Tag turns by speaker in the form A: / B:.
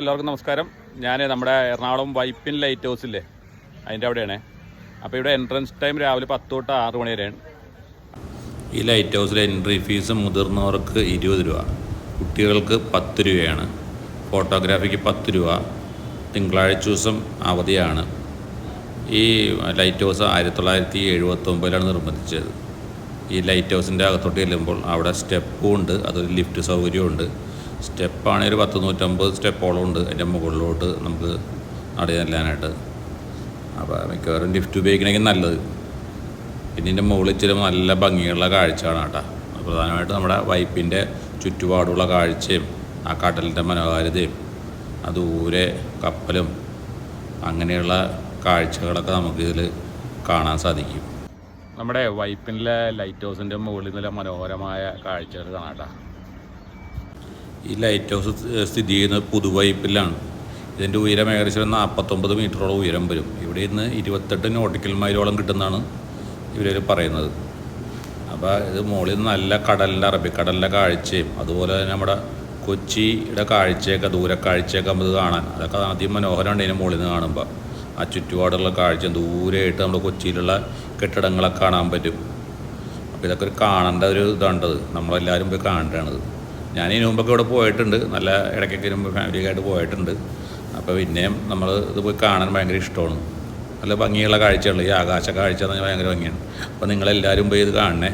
A: എല്ലാവർക്കും നമസ്കാരം. ഞാൻ നമ്മുടെ എറണാകുളം വൈപ്പിൻ ലൈറ്റ് ഹൗസില്ലേ അതിൻ്റെ അവിടെയാണ്. അപ്പോൾ ഇവിടെ എൻട്രൻസ് ടൈം രാവിലെ 10 തൊട്ട് 6 മണി വരെയാണ്.
B: ഈ ലൈറ്റ് ഹൗസിലെ എൻട്രി ഫീസ് മുതിർന്നവർക്ക് 20 രൂപ, കുട്ടികൾക്ക് 10 രൂപയാണ്. ഫോട്ടോഗ്രാഫിക്ക് 10 രൂപ. തിങ്കളാഴ്ച ദിവസം അവധിയാണ്. ഈ ലൈറ്റ് ഹൗസ് 1979 നിർമ്മിച്ചത്. ഈ ലൈറ്റ് ഹൗസിൻ്റെ അകത്തോട്ട് ചെല്ലുമ്പോൾ അവിടെ സ്റ്റെപ്പും ഉണ്ട്, അതൊരു ലിഫ്റ്റ് സൗകര്യമുണ്ട്. സ്റ്റെപ്പാണെങ്കിൽ ഒരു 100-150 സ്റ്റെപ്പോളം ഉണ്ട് അതിൻ്റെ മുകളിലോട്ട് നമുക്ക് നടയാനായിട്ട്. അപ്പോൾ മിക്കവാറും ലിഫ്റ്റ് ഉപയോഗിക്കണമെങ്കിൽ നല്ലത്. പിന്നെ ഇതിൻ്റെ മുകളിൽ ചില നല്ല ഭംഗിയുള്ള കാഴ്ചയാണ് കേട്ടോ. പ്രധാനമായിട്ട് നമ്മുടെ വൈപ്പിൻ്റെ ചുറ്റുപാടുള്ള കാഴ്ചയും ആ കടലിൻ്റെ മനോഹാരിതയും ആ ദൂരെ കപ്പലും അങ്ങനെയുള്ള കാഴ്ചകളൊക്കെ നമുക്കിതിൽ കാണാൻ സാധിക്കും.
A: നമ്മുടെ വൈപ്പിനിലെ ലൈറ്റ് ഹൗസിൻ്റെ മുകളിൽ നിന്നുള്ള മനോഹരമായ കാഴ്ചകൾ കാണാം കേട്ടോ.
B: ഈ ലൈറ്റ് ഹൗസ് സ്ഥിതി ചെയ്യുന്നത് പുതുവൈപ്പിലാണ്. ഇതിൻ്റെ ഉയരം ഏകദേശം 49 മീറ്ററോളം ഉയരം വരും. ഇവിടെ നിന്ന് 28 നോട്ടിക്കൽ മൈലോളം കിട്ടുന്നതാണ് ഇവർ പറയുന്നത്. അപ്പോൾ ഇത് മുകളിൽ നിന്ന് നല്ല കടലിൻ്റെ അറബിക്കടലിൻ്റെ കാഴ്ചയും അതുപോലെ തന്നെ നമ്മുടെ കൊച്ചിയുടെ കാഴ്ചയൊക്കെ ദൂരക്കാഴ്ചയൊക്കെ നമുക്ക് കാണാൻ അതൊക്കെ ആദ്യം മനോഹരമാണ്. ഇതിന് മുകളിൽ നിന്ന് കാണുമ്പോൾ ആ ചുറ്റുപാടുള്ള കാഴ്ച ദൂരെയായിട്ട് നമ്മുടെ കൊച്ചിയിലുള്ള കെട്ടിടങ്ങളൊക്കെ കാണാൻ പറ്റും. അപ്പോൾ ഇതൊക്കെ ഒരു കാണേണ്ട ഒരു ഇതാണ്ടത്, നമ്മളെല്ലാവരും പോയി കാണേണ്ടതാണത്. ഞാൻ ഇതിനു മുമ്പൊക്കെ ഇവിടെ പോയിട്ടുണ്ട്, നല്ല ഇടയ്ക്കൊക്കെ വരുമ്പോൾ ഫാമിലിയായിട്ട് പോയിട്ടുണ്ട്. അപ്പോൾ പിന്നെയും നമ്മൾ ഇത് പോയി കാണാൻ ഭയങ്കര ഇഷ്ടമാണ്. നല്ല ഭംഗിയുള്ള കാഴ്ചകൾ, ഈ ആകാശ കാഴ്ച എന്ന് പറഞ്ഞാൽ ഭയങ്കര ഭംഗിയാണ്. അപ്പോൾ നിങ്ങളെല്ലാവരും പോയി ഇത് കാണണേ.